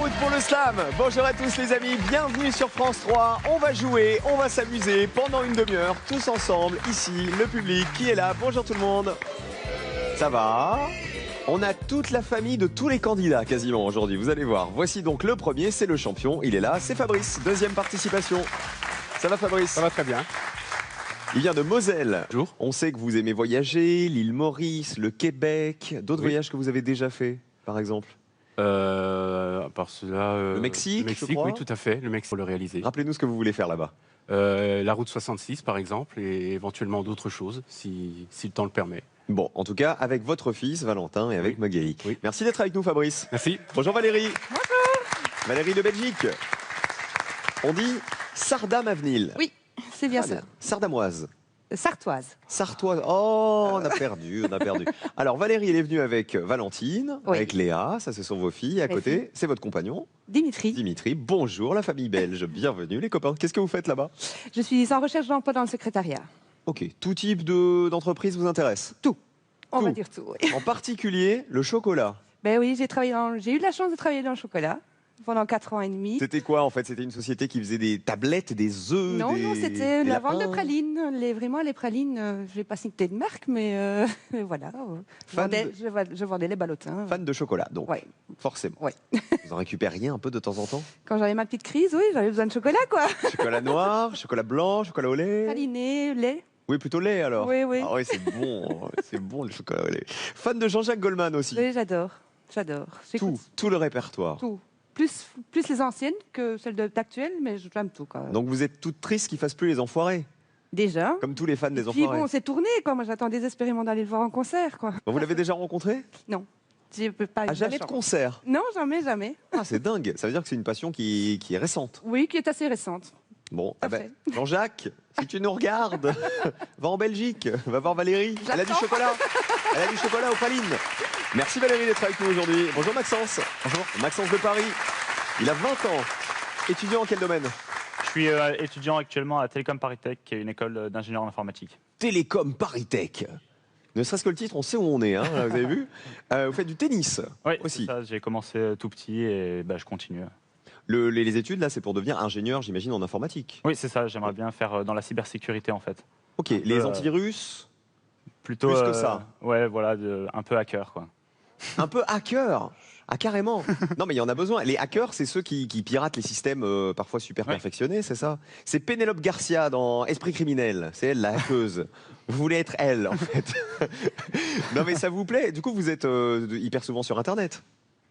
route pour le slam. Bonjour à tous les amis, bienvenue sur France 3. On va jouer, on va s'amuser pendant une demi-heure, tous ensemble, ici, le public qui est là. Bonjour tout le monde. Ça va? On a toute la famille de tous les candidats quasiment aujourd'hui, vous allez voir. Voici donc le premier, c'est le champion, il est là, c'est Fabrice. Deuxième participation. Ça va Fabrice? Ça va très bien. Il vient de Moselle. Bonjour. On sait que vous aimez voyager, l'île Maurice, le Québec. D'autres voyages que vous avez déjà fait, par exemple? À part cela, Le Mexique, le je Mexique, crois. oui, tout à fait. Le Mexique, pour le réaliser. Rappelez-nous ce que vous voulez faire là-bas. La route 66, par exemple, et éventuellement d'autres choses, si le temps le permet. Bon, en tout cas, avec votre fils, Valentin, et avec Magali. Oui. Merci d'être avec nous, Fabrice. Merci. Bonjour Valérie. Bonjour. Valérie de Belgique. On dit Sardam-Avenil. Oui, c'est bien Très ça. bien. Sardamoise. Sartoise. Sartoise. Oh, on a perdu, on a perdu. Alors Valérie, elle est venue avec Valentine, Oui. avec Léa, ça ce sont vos filles. À Mes côté, filles. c'est votre compagnon, Dimitri. Dimitri. Bonjour la famille belge, bienvenue les copains. Qu'est-ce que vous faites là-bas? Je suis en recherche d'emploi dans le secrétariat. Ok, tout type d'entreprise vous intéresse? Tout. On va Tout. dire tout, oui. En particulier, le chocolat. Ben oui, j'ai eu de la chance de travailler dans le chocolat pendant 4 ans et demi. C'était quoi en fait? C'était une société qui faisait des tablettes, des œufs, Non, des... non, c'était des la vente de lapins. pralines. Vraiment, les pralines, je vais pas citer de marque, mais voilà. Fan de- Je vendais les ballotins. Fan de chocolat, donc Ouais, forcément. ouais. Vous en récupériez un peu de temps en temps? Quand j'avais ma petite crise, oui, j'avais besoin de chocolat, quoi. Chocolat noir, chocolat blanc, chocolat au lait? Praliné, lait. Oui, plutôt lait alors. Oui, oui. Ah oui, c'est bon, c'est bon le chocolat au lait. Fan de Jean-Jacques Goldman aussi. Oui, j'adore. J'adore. J'écoute Tout le répertoire. tout. Plus les anciennes que celles d'actuelles, mais j'aime tout, quoi. Donc vous êtes toute triste qu'ils fassent plus les enfoirés, Déjà. comme tous les fans des Et puis enfoirés. bon, c'est tourné, quoi. Moi, j'attends désespérément d'aller le voir en concert, quoi. Bon, vous l'avez déjà rencontré? Non, je peux pas. À jamais de concert? Non, jamais, jamais. Ah, c'est dingue. Ça veut dire que c'est une passion qui est récente. Oui, qui est assez récente. Bon, Tout à fait. Jean-Jacques, si tu nous regardes, va en Belgique, va voir Valérie. Elle a du chocolat. Elle a du chocolat aux pralines. Merci Valérie d'être avec nous aujourd'hui. Bonjour Maxence. Bonjour. Maxence de Paris. Il a 20 ans. Étudiant en quel domaine? Je suis étudiant actuellement à Télécom Paris-Tech, qui est une école d'ingénieur en informatique. Télécom Paris-Tech. Ne serait-ce que le titre, on sait où on est, hein, là, vous avez vu. Vous faites du tennis Oui, aussi. c'est ça, j'ai commencé tout petit et je continue. Les études, là, c'est pour devenir ingénieur, j'imagine, en informatique. Oui, c'est ça, j'aimerais bien faire dans la cybersécurité en fait. Ok, les antivirus, Plutôt, Plus que ça. Ouais, voilà, un peu hacker quoi. un peu hacker. Ah, carrément. Non, mais il y en a besoin. Les hackers, c'est ceux qui piratent les systèmes parfois super Ouais. perfectionnés, c'est ça? C'est Pénélope Garcia dans Esprit criminel. C'est elle, la hackeuse. Vous voulez être elle, en fait. Non, mais ça vous plaît? Du coup, vous êtes hyper souvent sur Internet.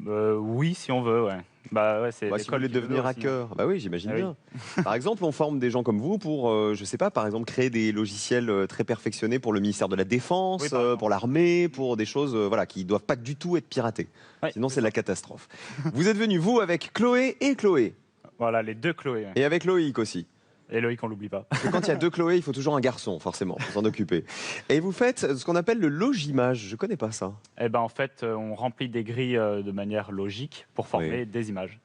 Oui, si on veut, ouais. Ouais, c'est Si vous l'école voulez qui veut devenir aussi, hein. hacker. Bah oui, j'imagine Ah oui. bien. Par exemple, on forme des gens comme vous pour, je sais pas, par exemple, créer des logiciels très perfectionnés pour le ministère de la Défense, Oui, par exemple. pour l'armée, pour des choses voilà, qui doivent pas du tout être piratées. Ouais. Sinon, c'est la catastrophe. Vous êtes venu, vous, avec Chloé et Chloé. Voilà, les deux Chloé. Ouais. Et avec Loïc aussi. Et Loïc, on l'oublie pas. Parce que quand il y a deux Chloé, il faut toujours un garçon, forcément, pour s'en occuper. Et vous faites ce qu'on appelle le logimage. Je connais pas ça. Et en fait, on remplit des grilles de manière logique pour former des images.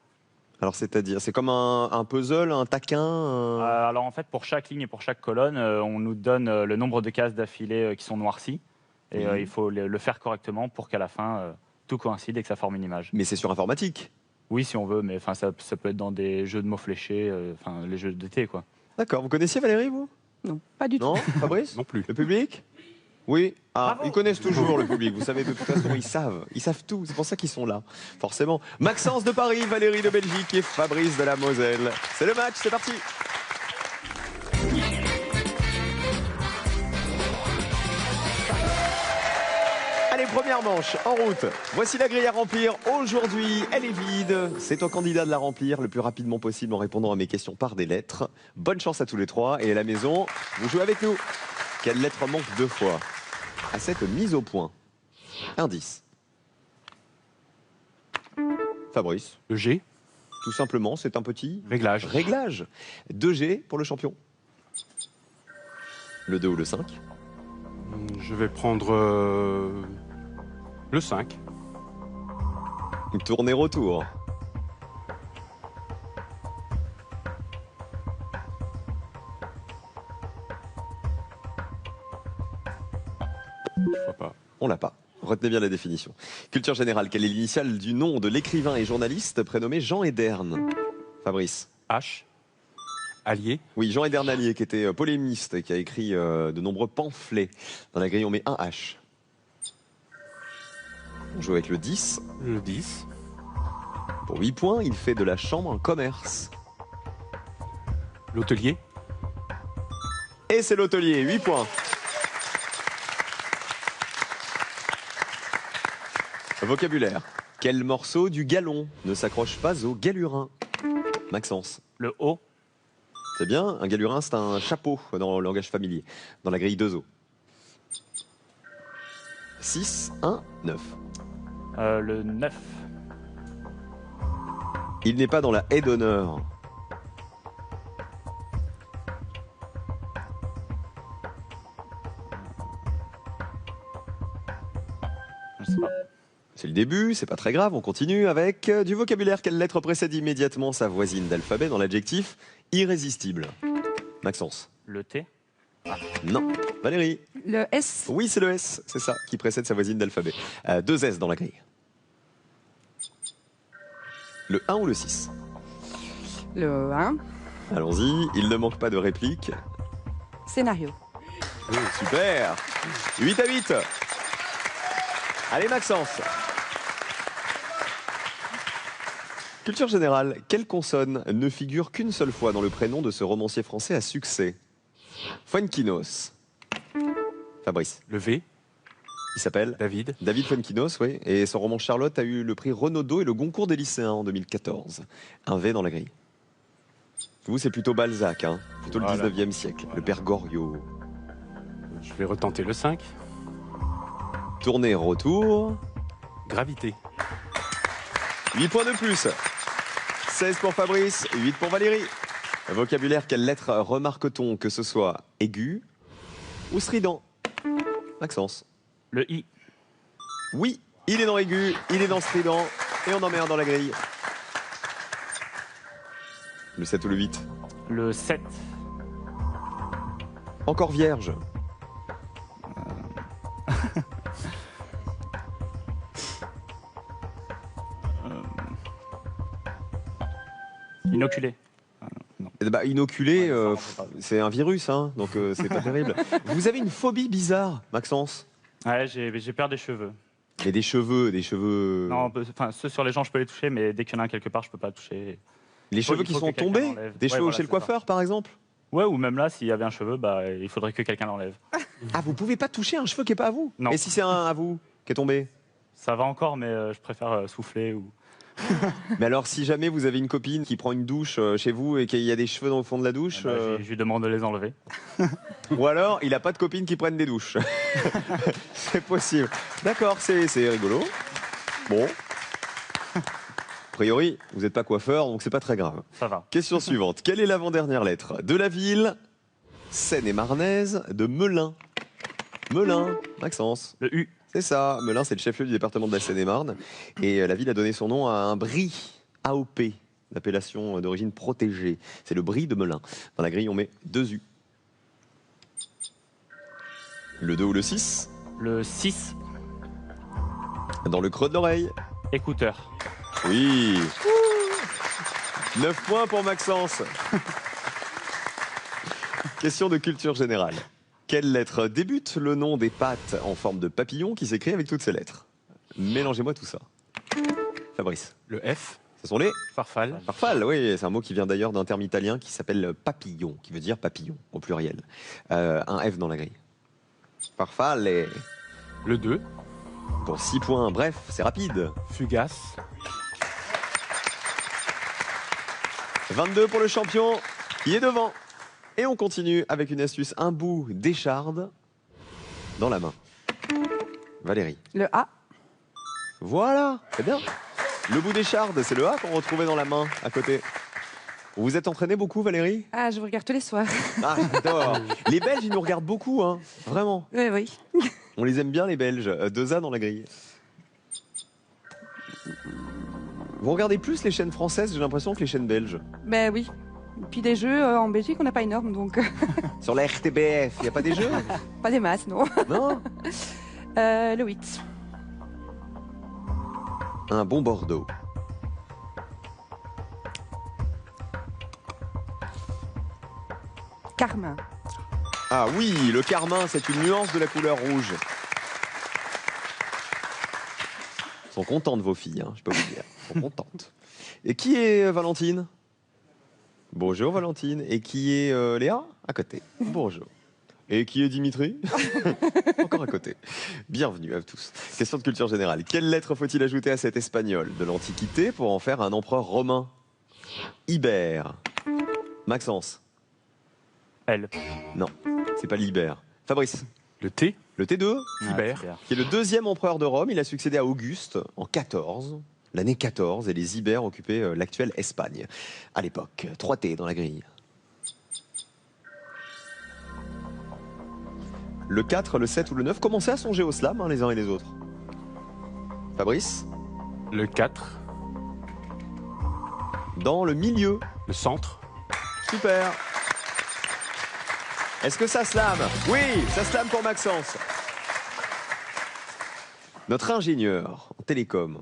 Alors, c'est-à-dire, c'est comme un puzzle, un taquin. Alors en fait, pour chaque ligne et pour chaque colonne, on nous donne le nombre de cases d'affilée qui sont noircies. Et Mhm. il faut le faire correctement pour qu'à la fin, tout coïncide et que ça forme une image. Mais c'est sur informatique. Oui, si on veut, mais ça peut être dans des jeux de mots fléchés, les jeux d'été, quoi. D'accord. Vous connaissiez Valérie, vous? Non, pas du tout. Non, Fabrice? Non plus. Le public? Oui. Ah, Bravo. ils connaissent toujours le public. Vous savez, de toute façon, ils savent tout. C'est pour ça qu'ils sont là, forcément. Maxence de Paris, Valérie de Belgique et Fabrice de la Moselle. C'est le match, c'est parti. Allez, première manche, en route. Voici la grille à remplir. Aujourd'hui, elle est vide. C'est au candidat de la remplir le plus rapidement possible en répondant à mes questions par des lettres. Bonne chance à tous les trois. Et à la maison, vous jouez avec nous. Quelle lettre manque deux fois à cette mise au point? Indice. Fabrice, Le G, tout simplement, c'est un petit réglage. réglage. 2G pour le champion. Le 2 ou le 5? Je vais prendre le 5. Une tournée retour. Je vois pas. On l'a pas. Retenez Retenez bien la définition. Culture générale, quelle est l'initiale du nom de l'écrivain et journaliste prénommé Jean Ederne? Fabrice. H. Allié. Oui, Jean Ederne Allié, qui était polémiste et qui a écrit de nombreux pamphlets. Dans la grille, on met un H. On joue avec le 10. Le 10. Pour 8 points, il fait de la chambre un commerce. L'hôtelier. Et c'est l'hôtelier, 8 points. Vocabulaire. Quel morceau du galon ne s'accroche pas au galurin? Maxence. Le O. C'est bien, un galurin, c'est un chapeau dans le langage familier. Dans la grille 2 O. 6, 1, 9. Le 9. Il n'est pas dans la haie d'honneur. Je sais pas. C'est le début, c'est pas très grave, on continue avec du vocabulaire. Quelle lettre précède immédiatement sa voisine d'alphabet dans l'adjectif irrésistible? Maxence. Le T. Non. Valérie. Le S. Oui, c'est le S, c'est ça, qui précède sa voisine d'alphabet. 2 S dans la grille. Le 1 ou le 6? Le 1. Allons-y, il ne manque pas de réplique. Scénario. Oui, super. 8 à 8. Allez, Maxence. Culture générale, quelle consonne ne figure qu'une seule fois dans le prénom de ce romancier français à succès? Fuenquinos. Fabrice. Le V. Il s'appelle David. David Fuenquinos, oui. Et son roman Charlotte a eu le prix Renaudot et le Goncourt des lycéens en 2014. Un V dans la grille. Vous, c'est plutôt Balzac, hein, plutôt le Voilà. 19e siècle. Le père Goriot. Je vais retenter le 5. Tournée, retour. Gravité. 8 points de plus. 16 pour Fabrice, 8 pour Valérie. Vocabulaire, quelle lettre remarque-t-on que ce soit aigu ou strident? Maxence. Le I. Oui, il est dans aigu, il est dans strident, et on en met un dans la grille. Le 7 ou le 8? Le 7. Encore vierge. Inoculé. Eh ben, inoculé, Ouais, ça, on peut pas. c'est un virus, hein, donc c'est pas terrible. Vous avez une phobie bizarre, Maxence? Ouais, j'ai peur des cheveux. Mais des cheveux... Non, enfin, ceux sur les gens, je peux les toucher, mais dès qu'il y en a un quelque part, je peux pas toucher. Les cheveux il qui faut sont que quelqu'un tombés? l'enlève. Des Ouais, cheveux voilà, chez le c'est ça. coiffeur, par exemple? Ouais, ou même là, s'il y avait un cheveu, bah, il faudrait que quelqu'un l'enlève. Ah, vous pouvez pas toucher un cheveu qui est pas à vous? Non. Et si c'est un à vous qui est tombé? Ça va encore, mais je préfère souffler ou. Mais alors, si jamais vous avez une copine qui prend une douche chez vous et qu'il y a des cheveux dans le fond de la douche, Bah, je lui demande de les enlever. ou alors il a pas de copine qui prenne des douches. C'est possible. D'accord, c'est rigolo. Bon. A priori, vous n'êtes pas coiffeur, donc c'est pas très grave. Ça va. Question suivante. Quelle est l'avant-dernière lettre de la ville Seine-et-Marnaise de Melun? Melun, Maxence. Le U. C'est ça, Melun, c'est le chef-lieu du département de la Seine-et-Marne. Et la ville a donné son nom à un brie, AOP, l'appellation d'origine protégée. C'est le brie de Melun. Dans la grille, on met 2 U. Le 2 ou le 6? Le 6. Dans le creux de l'oreille. Écouteur. Oui. 9 points pour Maxence. Question de culture générale. Quelle lettre débute le nom des pattes en forme de papillon qui s'écrit avec toutes ces lettres? Mélangez-moi tout ça. Fabrice. Le F. Ce sont les Farfalle. farfalles, oui, c'est un mot qui vient d'ailleurs d'un terme italien qui s'appelle papillon, qui veut dire papillon au pluriel. Un F dans la grille. Farfalle et Le 2. pour 6 points. Bref, c'est rapide. Fugace. 22 pour le champion qui est devant. Et on continue avec une astuce, un bout d'écharde dans la main. Valérie. Le A. Voilà, c'est bien. Le bout d'écharde, c'est le A qu'on retrouvait dans la main à côté. Vous vous êtes entraîné beaucoup, Valérie? Ah, je vous regarde tous les soirs. Ah, j'adore. Les Belges, ils nous regardent beaucoup, hein. Vraiment. Oui, oui. On les aime bien, les Belges. 2A dans la grille. Vous regardez plus les chaînes françaises, j'ai l'impression, que les chaînes belges. Ben oui. Et puis des jeux en Belgique, on n'a pas énorme, donc Sur la RTBF, il n'y a pas des jeux? pas des masses, non. Non? Le 8. Un bon Bordeaux. Carmin. Ah oui, le carmin, c'est une nuance de la couleur rouge. Elles sont contentes vos filles, hein, je peux vous dire. Elles sont contentes. Et qui est Valentine? Bonjour Valentine. Et qui est Léa? À côté. Bonjour. Et qui est Dimitri? Encore à côté. Bienvenue à tous. Question de culture générale. Quelle lettre faut-il ajouter à cet espagnol de l'Antiquité pour en faire un empereur romain? Ibère. Maxence. L. Non, c'est pas l'Ibère. Fabrice. Le T, Le T2, Tibère. qui est le deuxième empereur de Rome. Il a succédé à Auguste en 14, l'année 14, et les Ibères occupaient l'actuelle Espagne. À l'époque, 3 T dans la grille. Le 4, le 7 ou le 9, commencez à songer au slam, hein, les uns et les autres. Fabrice, Le 4, dans le milieu. le centre. Super. Est-ce que ça slame? Oui, ça slame pour Maxence. Notre ingénieur en télécom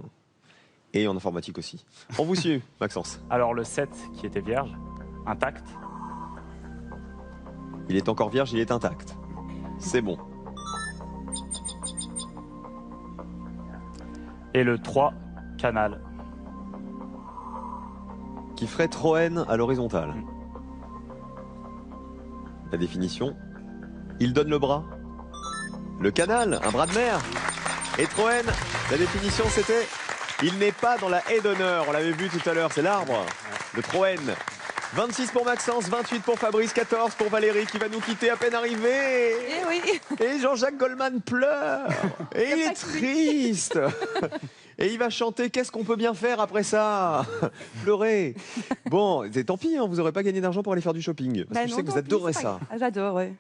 et en informatique aussi. On vous suit, Maxence. Alors le 7 qui était vierge, intact. Il est encore vierge, il est intact. C'est bon. Et le 3, canal. Qui ferait Troène à l'horizontale. La définition, il donne le bras. Le canal, un bras de mer. Et Troène, la définition c'était, il n'est pas dans la haie d'honneur. On l'avait vu tout à l'heure, c'est l'arbre de Troène. 26 pour Maxence, 28 pour Fabrice, 14 pour Valérie qui va nous quitter à peine arrivée. Eh oui. Et Jean-Jacques Goldman pleure. Et il est triste. Et il va chanter « Qu'est-ce qu'on peut bien faire après ça ?» Pleurer. Bon, tant pis, hein, vous n'aurez pas gagné d'argent pour aller faire du shopping. Parce que je sais que vous adorez ça. J'adore, oui.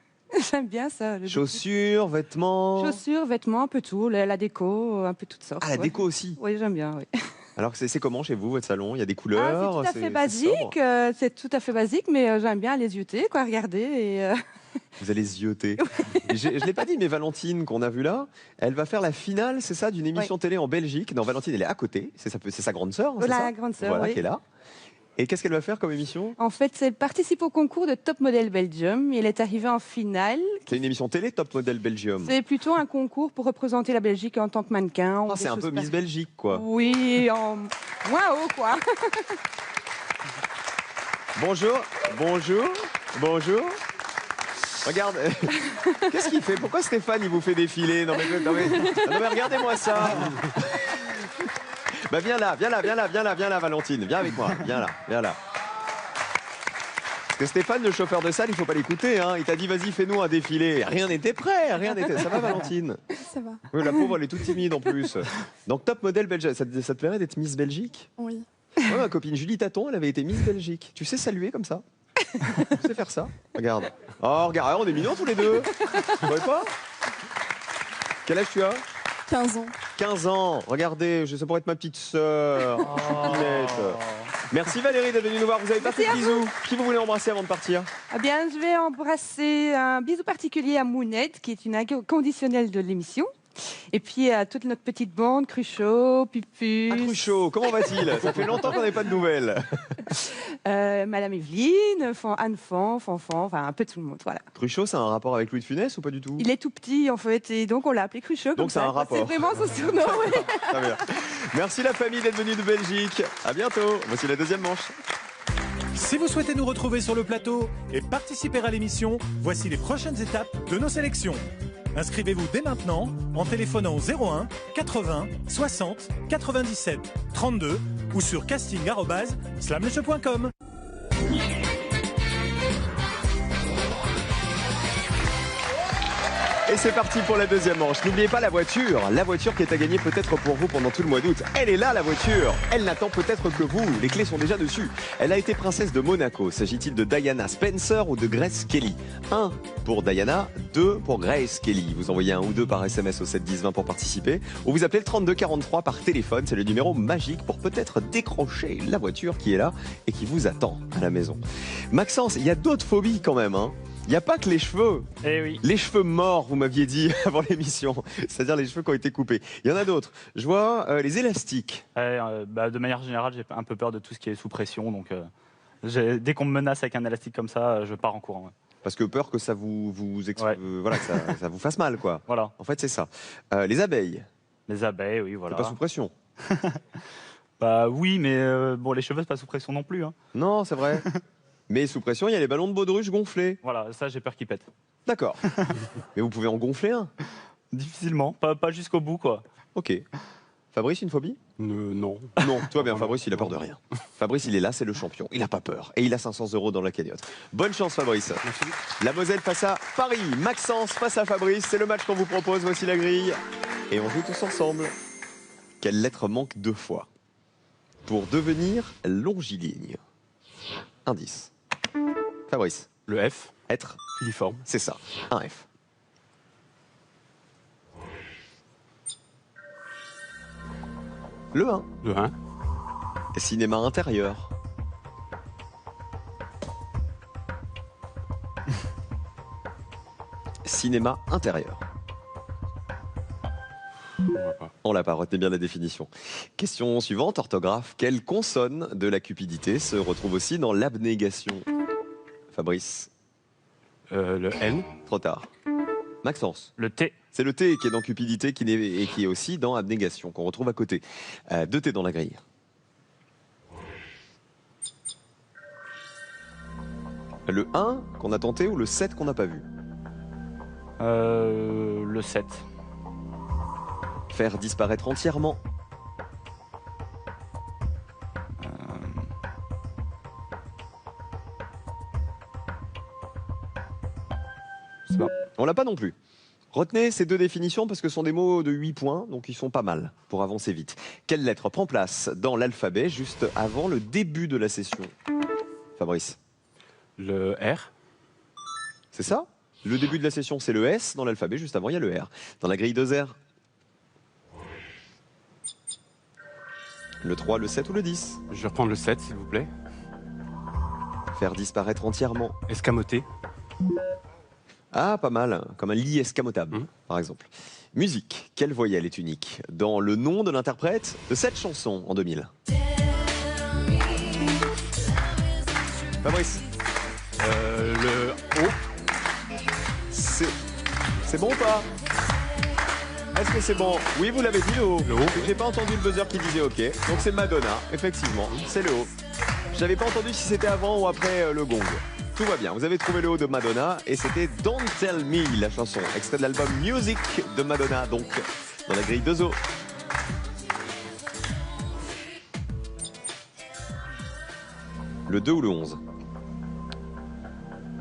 J'aime bien ça. Chaussures, vêtements. Chaussures, vêtements, un peu tout. La déco, un peu toutes sortes. Ah, la ouais. déco aussi. Oui, j'aime bien, oui. Alors, c'est comment chez vous, votre salon? Il y a des couleurs? Ah, c'est tout à fait c'est basique. sobre C'est tout à fait basique, mais j'aime bien les zioter, quoi, regarder. Et, Vous allez zioter. Je ne l'ai pas dit, mais Valentine, qu'on a vue là, elle va faire la finale, c'est ça, d'une émission télé en Belgique. Non, Valentine, elle est à côté. C'est sa grande sœur, hein, c'est La ça grande sœur, voilà, oui. qui est là. Et qu'est-ce qu'elle va faire comme émission? En fait, elle participe au concours de Top Model Belgium. Elle est arrivée en finale. C'est une émission télé, Top Model Belgium. C'est plutôt un concours pour représenter la Belgique en tant que mannequin. ou Ah, des c'est un choses peu Miss pareilles. Belgique, quoi. Oui, en moins haut, quoi. Bonjour, bonjour, bonjour. Regarde, qu'est-ce qu'il fait? Pourquoi Stéphane, il vous fait défiler? Non mais regardez-moi ça. Bah viens là, Valentine. Viens avec moi, viens là. Parce que Stéphane, le chauffeur de salle, il faut pas l'écouter, hein. Il t'a dit, vas-y, fais-nous un défilé. Rien n'était prêt, rien n'était. Ça va, Valentine? Ça va. Oui, la pauvre, elle est toute timide en plus. Donc, Top Model Belgique, ça te plairait d'être Miss Belgique? Oui. Ouais, ma copine Julie Taton, elle avait été Miss Belgique. Tu sais saluer comme ça? Tu sais faire ça? Regarde. Oh, regarde, on est mignons tous les deux. Tu vois pas? Quel âge tu as? 15 ans. 15 ans. Regardez, ça pourrait être ma petite sœur. Pinette. Merci Valérie d'être venue nous voir. Vous avez pas fait de bisous. Qui vous voulez embrasser avant de partir? Eh bien, je vais embrasser un bisou particulier à Mounette, qui est une inconditionnelle de l'émission. Et puis à toute notre petite bande, Cruchot, Pupus. Ah, Cruchot, comment va-t-il? Ça fait longtemps qu'on n'avait pas de nouvelles. Madame Evelyne, Anne Fanfan, enfin un peu tout le monde, voilà. Cruchot, c'est un rapport avec Louis de Funès ou pas du tout? Il est tout petit en fait, et donc on l'a appelé Cruchot. Donc c'est un rapport. C'est vraiment son surnom, oui. Très bien. Merci la famille d'être venue de Belgique. À bientôt. Voici la deuxième manche. Si vous souhaitez nous retrouver sur le plateau et participer à l'émission, voici les prochaines étapes de nos sélections. Inscrivez-vous dès maintenant en téléphonant au 01 80 60 97 32 ou sur casting@slamleshow.com. Et c'est parti pour la deuxième manche. N'oubliez pas la voiture qui est à gagner peut-être pour vous pendant tout le mois d'août. Elle est là, la voiture. Elle n'attend peut-être que vous. Les clés sont déjà dessus. Elle a été princesse de Monaco. S'agit-il de Diana Spencer ou de Grace Kelly? 1 pour Diana, 2 pour Grace Kelly. Vous envoyez 1 ou 2 par SMS au 7 10 20 pour participer. Ou vous appelez le 32 43 par téléphone. C'est le numéro magique pour peut-être décrocher la voiture qui est là et qui vous attend à la maison. Maxence, il y a d'autres phobies quand même, hein. Il n'y a pas que les cheveux. Eh oui. Les cheveux morts, vous m'aviez dit avant l'émission. C'est-à-dire les cheveux qui ont été coupés. Il y en a d'autres. Je vois les élastiques. De manière générale, j'ai un peu peur de tout ce qui est sous pression. Donc, dès qu'on me menace avec un élastique comme ça, je pars en courant. Ouais. Parce que peur que ça Ouais. voilà, que ça vous fasse mal, quoi. Voilà. En fait, c'est ça. Les abeilles, Les abeilles, oui, voilà. c'est pas sous pression. Bah oui, mais bon, les cheveux, c'est pas sous pression non plus. Hein. Non, c'est vrai. Mais sous pression, il y a les ballons de baudruche gonflés. Voilà, ça, j'ai peur qu'ils pètent. D'accord. Mais vous pouvez en gonfler un. Difficilement, pas jusqu'au bout, quoi. Ok. Fabrice, une phobie? Non. Non, tout va bien. Non, Fabrice, il a peur de rien. Fabrice, il est là, c'est le champion. Il n'a pas peur. Et il a 500 € dans la cagnotte. Bonne chance, Fabrice. Merci. La Moselle face à Paris. Maxence face à Fabrice. C'est le match qu'on vous propose. Voici la grille. Et on joue tous ensemble. Quelle lettre manque 2 fois pour devenir longiligne? Indice. Fabrice. Le F, Être. filiforme. C'est ça. Un F. Le 1. Le 1, Cinéma intérieur. Cinéma intérieur. on voit pas. On l'a pas, retenez bien la définition. Question suivante, orthographe. Quelle consonne de la cupidité se retrouve aussi dans l'abnégation? Fabrice, Le N, trop tard. Maxence, Le T, c'est le T qui est dans cupidité et qui est aussi dans abnégation, qu'on retrouve à côté. 2 T dans la grille. Le 1 qu'on a tenté ou le 7 qu'on n'a pas vu? le 7, Faire disparaître entièrement. c'est pas. On l'a pas non plus. Retenez ces 2 définitions parce que ce sont des mots de 8 points, donc ils sont pas mal pour avancer vite. Quelle lettre prend place dans l'alphabet juste avant le début de la session? Fabrice, Le R, c'est ça? Le début de la session, c'est le S. Dans l'alphabet, juste avant, il y a le R. Dans la grille 2 R. Le 3, le 7 ou le 10? je vais reprendre le 7, s'il vous plaît. Faire disparaître entièrement. Escamoté, Ah, pas mal. Comme un lit escamotable, par exemple. Musique. Quelle voyelle est unique dans le nom de l'interprète de cette chanson en 2000? Fabrice, le O, c'est bon ou pas? Est-ce que c'est bon? Oui, vous l'avez dit, le haut. Le haut. J'ai pas entendu le buzzer qui disait OK. Donc c'est Madonna, effectivement. C'est le haut. J'avais pas entendu si c'était avant ou après le gong. Tout va bien. Vous avez trouvé le haut de Madonna et c'était Don't Tell Me, la chanson. Extrait de l'album Music de Madonna, donc dans la grille 2 O. Le 2 ou le 11?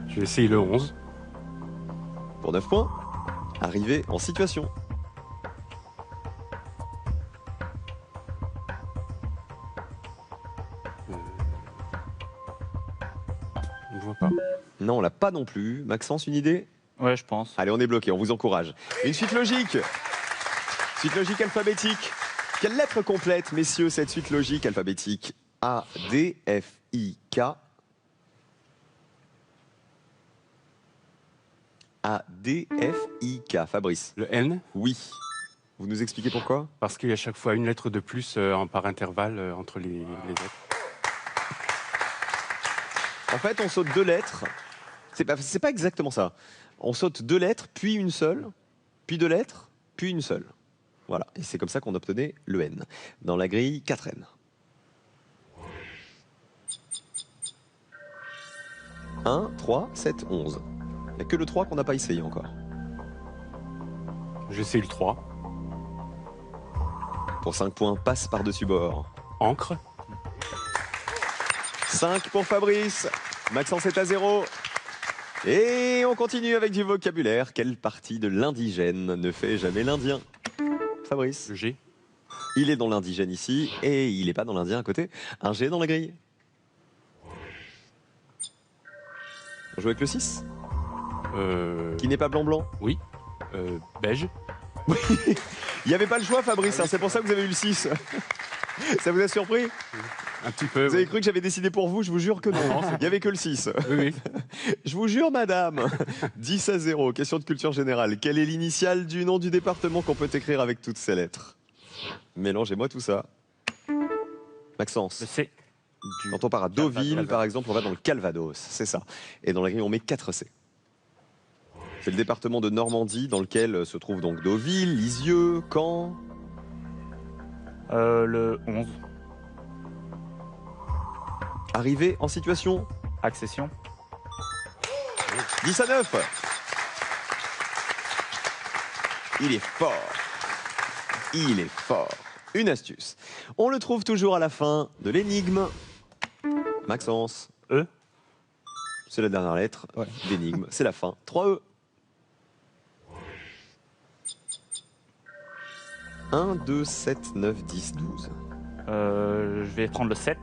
je vais essayer le 11. Pour 9 points, arrivé en situation. On ne voit pas. Non, on l'a pas non plus. Maxence, une idée? ouais, je pense. Allez, on est bloqué, on vous encourage. Une suite logique. Suite logique alphabétique. Quelle lettre complète, messieurs, cette suite logique alphabétique? A, D, F, I, K. A, D, F, I, K. Fabrice? Le N, Oui. Vous nous expliquez pourquoi? parce qu'il y a chaque fois une lettre de plus par intervalle entre les lettres. En fait, on saute 2 lettres. C'est pas exactement ça. On saute 2 lettres, puis une seule, puis 2 lettres, puis une seule. Voilà. Et c'est comme ça qu'on obtenait le N. Dans la grille 4N. 1, 3, 7, 11. Il n'y a que le 3 qu'on n'a pas essayé encore. J'essaie le 3. Pour 5 points, passe par-dessus bord. Encre, 5 pour Fabrice. Maxence est à 0. Et on continue avec du vocabulaire. Quelle partie de l'indigène ne fait jamais l'indien? Fabrice? le G, Il est dans l'indigène ici et il n'est pas dans l'indien à côté. Un G dans la grille. On joue avec le 6, qui n'est pas blanc-blanc. oui, beige, Il n'y avait pas le choix, Fabrice, hein, c'est pour ça que vous avez eu le 6. Ça vous a surpris? Un petit peu. Vous avez cru que j'avais décidé pour vous? Je vous jure que non. Il n'y avait que le 6. Oui, oui. Je vous jure, madame. 10-0. Question de culture générale. Quelle est l'initiale du nom du département qu'on peut écrire avec toutes ces lettres? Mélangez-moi tout ça. Maxence. Le C. Quand on part à Deauville, par exemple, on va dans le Calvados. C'est ça. Et dans la grille, on met 4 C. C'est le département de Normandie dans lequel se trouvent donc Deauville, Lisieux, Caen. Le 11. Arrivé en situation Accession. 10-9. Il est fort. Il est fort. Une astuce. On le trouve toujours à la fin de l'énigme. Maxence. E. C'est la dernière lettre d'énigme. C'est la fin. 3 E. 1, 2, 7, 9, 10, 12. Je vais prendre le 7.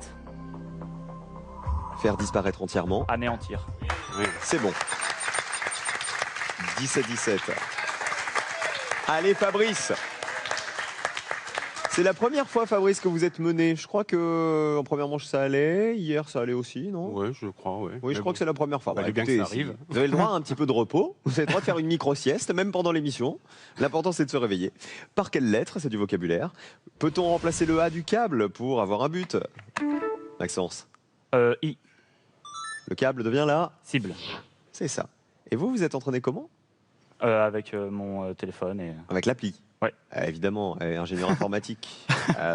Faire disparaître entièrement. Anéantir. C'est bon. 10-17. Allez, Fabrice. C'est la première fois, Fabrice, que vous êtes mené. Je crois que en première manche, ça allait. Hier, ça allait aussi, non? Oui, je crois, oui. Oui, je crois que c'est la première fois. Fallait bien que ça arrive. Vous avez le droit à un petit peu de repos. Vous avez le droit de faire une micro-sieste, même pendant l'émission. L'important, c'est de se réveiller. Par quelle lettre? C'est du vocabulaire. Peut-on remplacer le A du câble pour avoir un but? Maxence. I. Le câble devient là. Cible. C'est ça. Et vous, vous êtes entraîné comment? Avec mon téléphone et... Avec l'appli. Ouais. Évidemment, ingénieur informatique.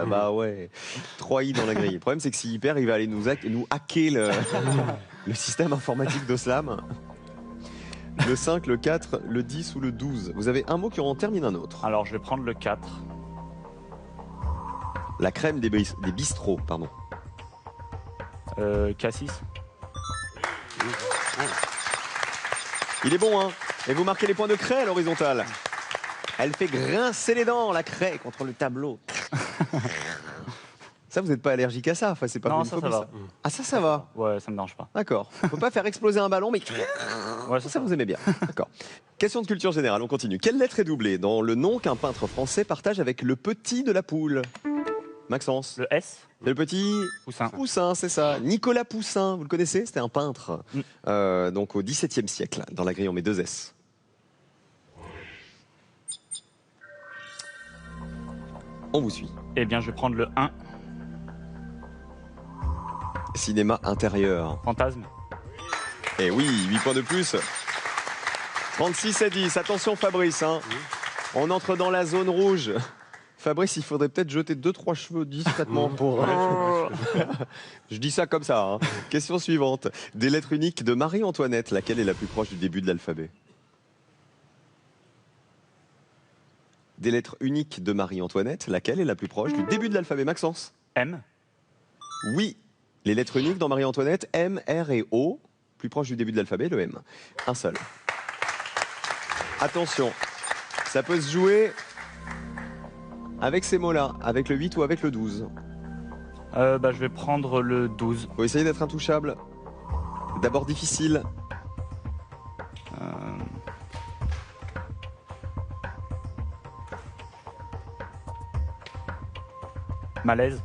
Bah ouais. 3 I dans la grille. Le problème, c'est que s'il perd, il va aller nous hacker le système informatique de Slam. Le 5, le 4, le 10 ou le 12. Vous avez un mot qui en termine un autre. Alors, je vais prendre le 4. La crème des bistrots, pardon. Cassis. Il est bon, hein? Et vous marquez les points de craie à l'horizontale. Elle fait grincer les dents, la craie, contre le tableau. Ça, vous n'êtes pas allergique à ça? Enfin, c'est pas Non, une ça phobie, va. Ah, ça va. Ouais, ça me dérange pas. D'accord. On peut pas faire exploser un ballon, mais Ouais, ça vous aimez bien. D'accord. Question de culture générale, on continue. Quelle lettre est doublée dans le nom qu'un peintre français partage avec le petit de la poule? Maxence. Le S. Le petit Poussin. Poussin, c'est ça. Nicolas Poussin, vous le connaissez? C'était un peintre. Donc au XVIIe siècle. Dans la grille, on met 2 S. On vous suit. Eh bien, je vais prendre le 1. Cinéma intérieur. Fantasme. Eh oui, 8 points de plus. 36-10. Attention Fabrice, hein. On entre dans la zone rouge. Fabrice, il faudrait peut-être jeter 2-3 cheveux discrètement pour... Je dis ça comme ça, hein. Question suivante. Des lettres uniques de Marie-Antoinette, laquelle est la plus proche du début de l'alphabet? Des lettres uniques de Marie-Antoinette, laquelle est la plus proche du début de l'alphabet? Maxence? M. Oui. Les lettres uniques dans Marie-Antoinette, M, R et O. Plus proche du début de l'alphabet, le M. Un seul. Attention, ça peut se jouer avec ces mots-là, avec le 8 ou avec le 12. Je vais prendre le 12. Faut essayer d'être intouchable. D'abord difficile. Malaise.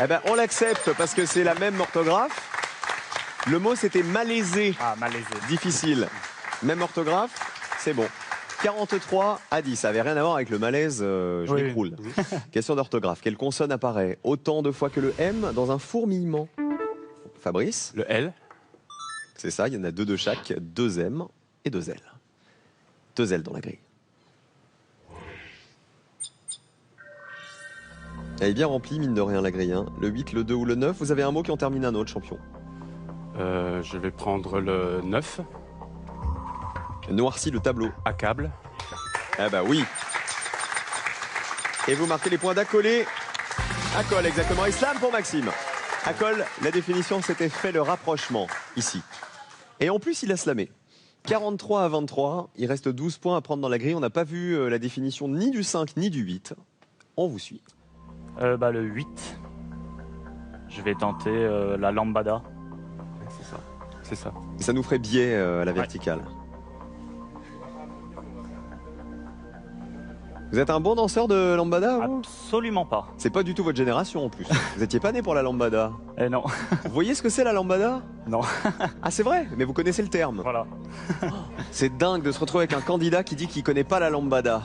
Eh ben, on l'accepte parce que c'est la même orthographe. Le mot, c'était malaisé. Ah, malaisé. Difficile. Même orthographe, c'est bon. 43-10. Ça avait rien à voir avec le malaise, je Oui. m'écroule. Question d'orthographe. Quelle consonne apparaît autant de fois que le M dans un fourmillement? Fabrice? Le L. C'est ça, il y en a 2 de chaque. 2 M et 2 L. 2 L dans la grille. Elle est bien remplie, mine de rien, la grille. Hein. Le 8, le 2 ou le 9. Vous avez un mot qui en termine un autre, champion. Je vais prendre le 9. Noirci le tableau. Accable. Ah bah oui. Et vous marquez les points d'accolé. Accole, exactement. Islam pour Maxime. Accole, la définition, c'était fait le rapprochement, ici. Et en plus, il a slamé. 43-23. Il reste 12 points à prendre dans la grille. On n'a pas vu la définition ni du 5 ni du 8. On vous suit. Le 8. Je vais tenter la lambada. C'est ça. C'est ça. Ça nous ferait biais à la verticale. Vous Vous êtes un bon danseur de lambada, vous? Absolument pas. C'est pas du tout votre génération en plus. Vous étiez pas né pour la lambada. Eh non. Vous voyez ce que c'est la lambada? Non. Ah c'est vrai, mais vous connaissez le terme. Voilà. C'est dingue de se retrouver avec un candidat qui dit qu'il connaît pas la lambada.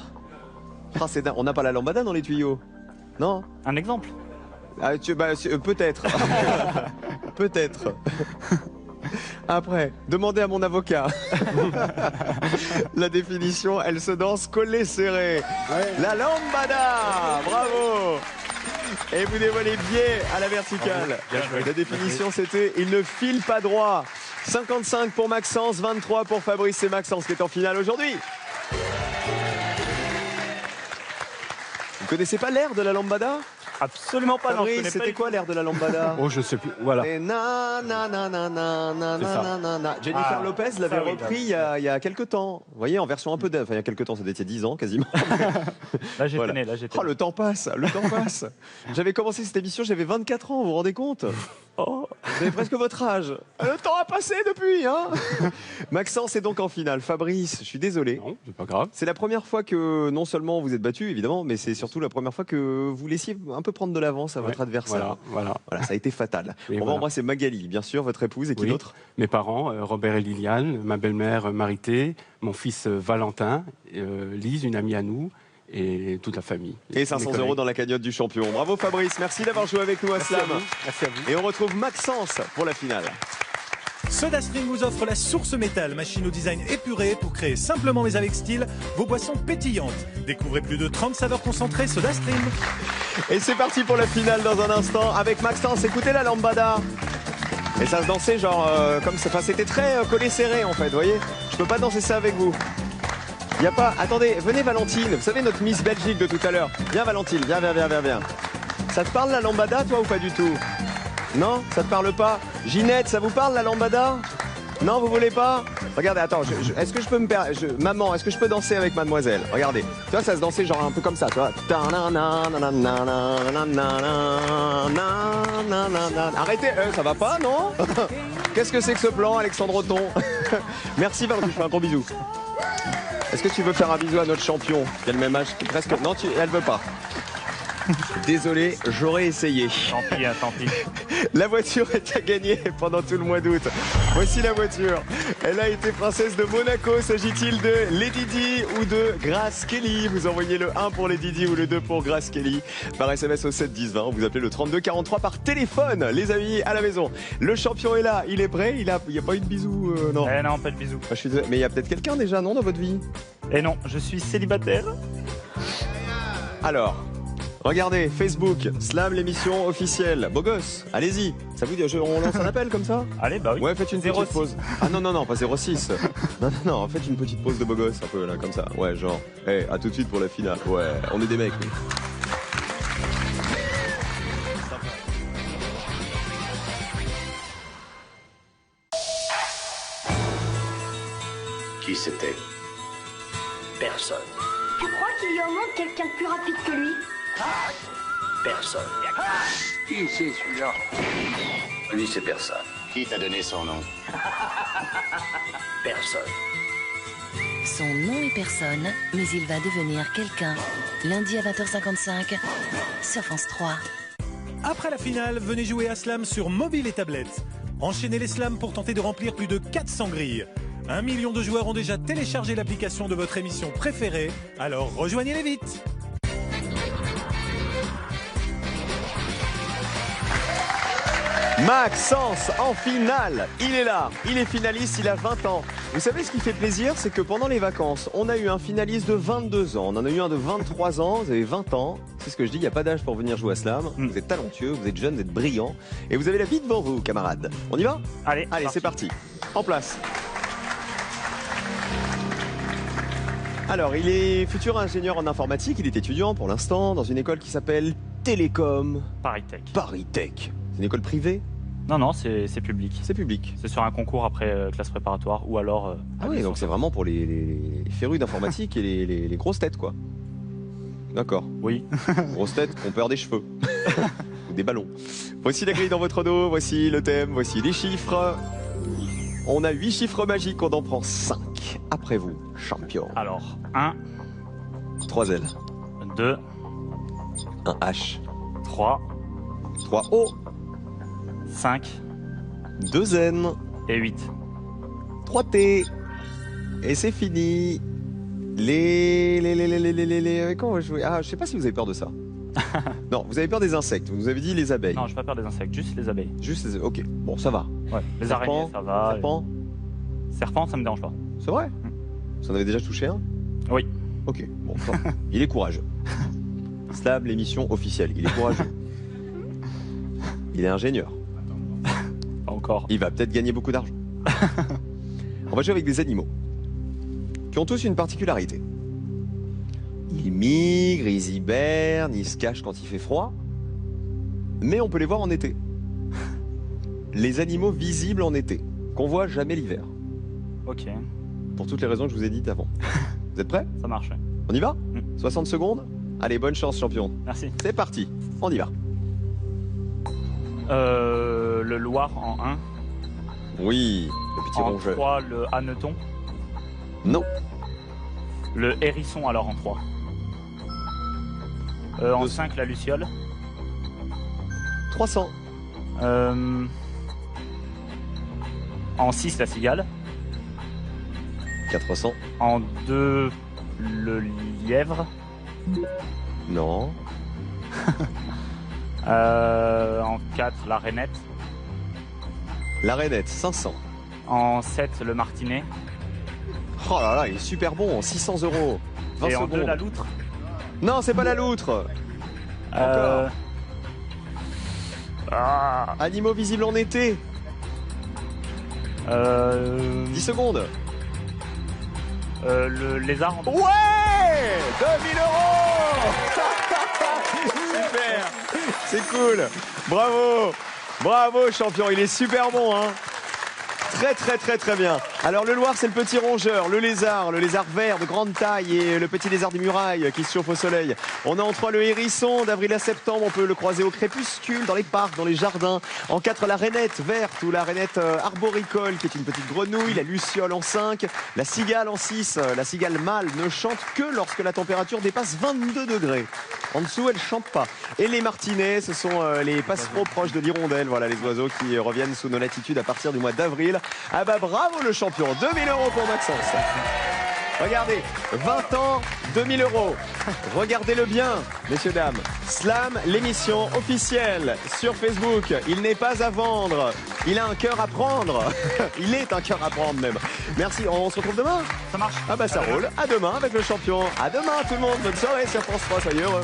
Ah, c'est dingue. On n'a pas la lambada dans les tuyaux? Non? Un exemple? Ah, peut-être. Peut-être. Après, demandez à mon avocat. La définition, elle se danse collée serrée. La lambada. Bravo. Et vous dévoilez pied à la verticale. La définition, c'était il ne file pas droit. 55 pour Maxence, 23 pour Fabrice. C'est Maxence qui est en finale aujourd'hui. Vous connaissez pas l'air de la lambada? Absolument pas. Non, je Fabrice, connais pas c'était du quoi tout. l'air de la lambada? Oh, je sais plus. Voilà. Et na na na na na na C'est ça. na na na. Jennifer Ah, Lopez l'avait ça, oui, repris il y a quelques temps. Vous voyez, en version un peu enfin il y a quelques temps, ça datait 10 ans quasiment. Là, j'étais Voilà. né. Là, j'étais Oh, le temps passe, le temps passe. J'avais commencé cette émission, j'avais 24 ans, vous vous rendez compte? Oh, vous avez presque votre âge. Le temps a passé depuis, hein. Maxence est donc en finale. Fabrice, je suis désolé. Non, c'est pas grave. C'est la première fois que non seulement vous êtes battu, évidemment, mais c'est surtout la première fois que vous laissiez un peu prendre de l'avance à votre Ouais, adversaire. Voilà. Voilà, ça a été fatal. Et On va voilà. embrasser Magali, bien sûr, votre épouse, et qui Oui. d'autre? Mes parents, Robert et Liliane, ma belle-mère Marité, mon fils Valentin, Lise, une amie à nous, et toute la famille. Et 500 € dans la cagnotte du champion. Bravo Fabrice, merci d'avoir joué avec nous à Merci à Slam. vous. Merci à vous. Et on retrouve Maxence pour la finale. SodaStream vous offre la source métal, machine au design épuré pour créer simplement mais avec style vos boissons pétillantes. Découvrez plus de 30 saveurs concentrées SodaStream. Et c'est parti pour la finale dans un instant avec Maxence. Écoutez la lambada. Et ça se dansait genre comme ça. Enfin, c'était très collé serré en fait, vous voyez. Je peux pas danser ça avec vous. Y a pas. Attendez, venez Valentine. Vous savez notre Miss Belgique de tout à l'heure. Viens Valentine, viens. Ça te parle la lambada toi ou pas du tout? Non, ça te parle pas? Ginette, ça vous parle la lambada? Non, vous voulez pas? Regardez, attends, est-ce que je peux me permettre... Maman, est-ce que je peux danser avec mademoiselle? Regardez, tu vois, ça se dansait genre un peu comme ça, tu vois. Arrêtez, ça va pas, non? Qu'est-ce que c'est que ce plan, Alexandre Othon? Merci Valentin, je fais un gros bisou. Est-ce que tu veux faire un bisou à notre champion qui a le même âge? Presque... Non, elle veut pas. Désolé, j'aurais essayé. Tant pis, hein, tant pis. La voiture est à gagner pendant tout le mois d'août. Voici la voiture. Elle a été princesse de Monaco. S'agit-il de Lady Di ou de Grace Kelly? Vous envoyez le 1 pour Lady Di ou le 2 pour Grace Kelly par SMS au 7 10 20. Vous appelez le 32 43 par téléphone, les amis, à la maison. Le champion est là, il est prêt. Il y a pas eu de bisous, non. Eh non, pas de bisous. Je suis désolé, mais il y a peut-être quelqu'un déjà, non, dans votre vie? Eh non, je suis célibataire. Alors, regardez, Facebook, Slam l'émission officielle. Beau gosse, allez-y. Ça vous dit, on lance un appel comme ça? Allez, bah oui. Ouais, faites une petite 06. pause. Ah non, pas 06. Non, faites une petite pause de beau gosse, un peu là, comme ça. Ouais, genre, à tout de suite pour la finale. Ouais, on est des mecs, nous. Qui c'était? Personne. Tu crois qu'il y a au monde quelqu'un de plus rapide que lui? Personne. Qui c'est celui-là? Lui, c'est personne. Qui t'a donné son nom? Personne. Son nom est personne, mais il va devenir quelqu'un. Lundi à 20h55 sur France 3. Après la finale, venez jouer à Slam sur mobile et tablette. Enchaînez les slams pour tenter de remplir plus de 400 grilles. 1 million de joueurs ont déjà téléchargé l'application de votre émission préférée, alors rejoignez-les vite. Maxence en finale, il est là, il est finaliste, il a 20 ans. Vous savez ce qui fait plaisir, c'est que pendant les vacances, on a eu un finaliste de 22 ans, on en a eu un de 23 ans, vous avez 20 ans. C'est ce que je dis, il n'y a pas d'âge pour venir jouer à Slam. Vous êtes talentueux, vous êtes jeune, vous êtes brillant et vous avez la vie devant vous, camarades. On y va? Allez, c'est parti. En place. Alors, il est futur ingénieur en informatique, il est étudiant pour l'instant dans une école qui s'appelle Télécom Paris Tech. Paris Tech. C'est une école privée? Non, c'est public. C'est public. C'est sur un concours après classe préparatoire ou alors. Ah oui, donc c'est vraiment pour les férus d'informatique et les grosses têtes, quoi. D'accord. Oui. Grosses têtes qui ont peur des cheveux. Ou des ballons. Voici la grille dans votre dos, voici le thème, voici les chiffres. On a 8 chiffres magiques, on en prend 5. Après vous, champion. Alors, 1, 3 ailes. 2, Un H. 3, 3 O. 5 2 N. et 8. 3 T. Et c'est fini. Comment on va jouer? Ah, je sais pas si vous avez peur de ça. Non, vous avez peur des insectes. Vous nous avez dit les abeilles. Non, j'ai pas peur des insectes, juste les abeilles. Juste les... Ok, bon, ça va. Ouais. Les Serpent, araignées, ça va. Serpent, Serpent, ça me dérange pas. c'est vrai? Vous en avez déjà touché un? Oui. Ok, bon, ça va. Il est courageux. Slam, l'émission officielle. Il est courageux. Il est ingénieur. Pas encore. Il va peut-être gagner beaucoup d'argent. On va jouer avec des animaux qui ont tous une particularité. Ils migrent, ils hibernent, ils se cachent quand il fait froid, mais on peut les voir en été. Les animaux visibles en été, qu'on voit jamais l'hiver. Ok, Pour toutes les raisons que je vous ai dites avant. Vous êtes prêts? ça marche. Ouais. On y va? 60 secondes? Allez, bonne chance, champion. Merci. C'est parti, on y va. Le Loir en 1. Oui, le petit En rongeur. 3, le Hanneton. Non, Le Hérisson, alors en 3. En 5, la Luciole. 300. En 6, la Cigale. 400. En 2, le Lièvre. Non. En 4, la Rainette. La rainette, 500. En 7, le Martinet. Oh là là, il est super bon, 600 €. 20 Et en secondes. 2, la Loutre. Non, c'est pas la loutre. Euh, Animaux visibles en été. 10 secondes. Le Lézard en 2. Ouais, 2000 €. Super. C'est cool. Bravo. Bravo, champion. Il est super bon, hein. Très bien. Alors le Loir, c'est le petit rongeur, le lézard vert de grande taille et le petit lézard des murailles qui se chauffe au soleil. On a en 3 le hérisson, d'avril à septembre, on peut le croiser au crépuscule, dans les parcs, dans les jardins. En 4, la rainette verte ou la rainette arboricole qui est une petite grenouille, la luciole en 5, la cigale en 6. La cigale mâle ne chante que lorsque la température dépasse 22 degrés. En dessous, elle chante pas. Et les martinets, ce sont les passereaux proches de l'hirondelle. Voilà les oiseaux qui reviennent sous nos latitudes à partir du mois d'avril. Ah bah bravo le champion, 2000 € pour Maxence. Regardez, 20 ans, 2000 €. Regardez-le bien, messieurs, dames. Slam, l'émission officielle sur Facebook. Il n'est pas à vendre. Il a un cœur à prendre. Il est un cœur à prendre même. Merci, on se retrouve demain. Ça marche. Ah bah ça roule. À demain avec le champion. À demain tout le monde. Bonne soirée sur France 3, soyez heureux.